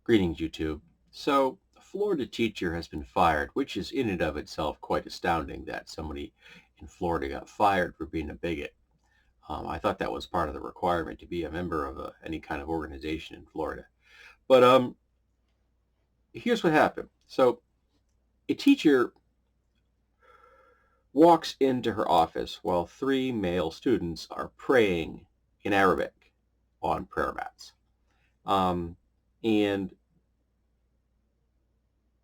Greetings, YouTube. So, a Florida teacher has been fired, which is in and of itself quite astounding that somebody in Florida got fired for being a bigot. I thought that was part of the requirement to be a member of any kind of organization in Florida. But here's what happened. So, a teacher walks into her office while three male students are praying in Arabic on prayer mats. Um, and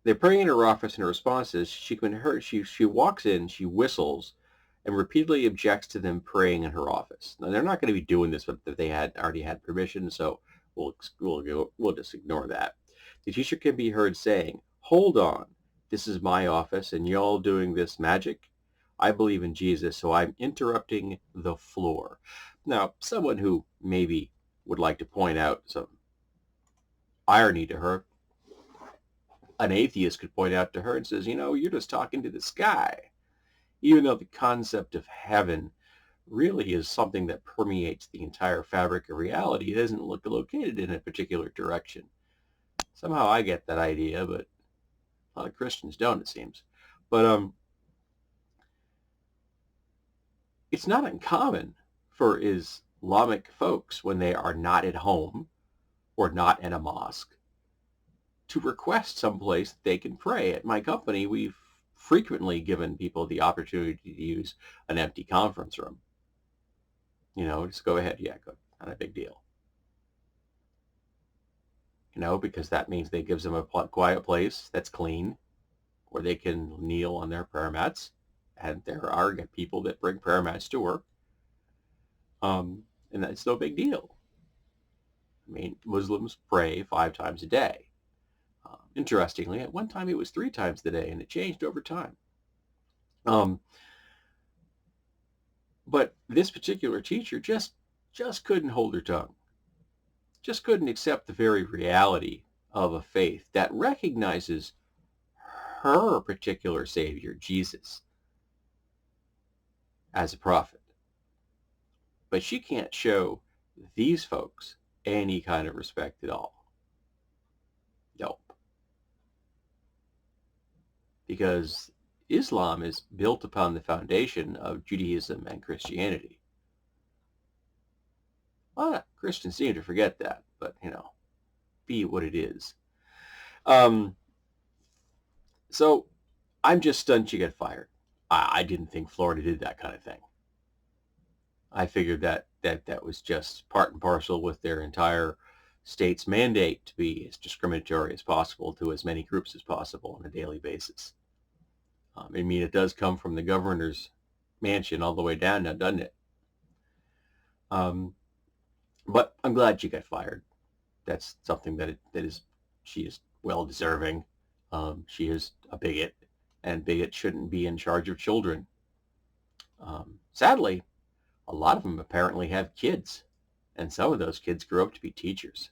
they're praying in her office, and her response is she can hear. She walks in, she whistles, and repeatedly objects to them praying in her office. Now they're not going to be doing this if they had already had permission, so we'll just ignore that. The teacher can be heard saying, "Hold on, this is my office, and y'all doing this magic. I believe in Jesus, so I'm interrupting the floor." Now, someone who maybe would like to point out some irony to her, an atheist could point out to her and says, you're just talking to the sky, even though the concept of heaven really is something that permeates the entire fabric of reality. It isn't located in a particular direction. Somehow I get that idea, but a lot of Christians don't, it seems. But it's not uncommon for Islamic folks, when they are not at home or not in a mosque, to request someplace that they can pray. At my company, we've frequently given people the opportunity to use an empty conference room. Just go ahead. Yeah, go. Not a big deal. Because that means they gives them a quiet place that's clean where they can kneel on their prayer mats. And there are people that bring prayer mats to work. And that's no big deal. I mean, Muslims pray 5 times a day. Interestingly, at one time it was 3 times a day, and it changed over time. Um, but this particular teacher just couldn't hold her tongue. Just couldn't accept the very reality of a faith that recognizes her particular Savior, Jesus, as a prophet. But she can't show these folks any kind of respect at all. Nope. Because Islam is built upon the foundation of Judaism and Christianity. Well, Christians seem to forget that, but, be what it is. So I'm just stunned she got fired. I didn't think Florida did that kind of thing. I figured that was just part and parcel with their entire state's mandate to be as discriminatory as possible to as many groups as possible on a daily basis. I mean, it does come from the governor's mansion all the way down now, doesn't it? But I'm glad she got fired. That's something she is well deserving. She is a bigot, and bigots shouldn't be in charge of children. Sadly, a lot of them apparently have kids, and some of those kids grow up to be teachers.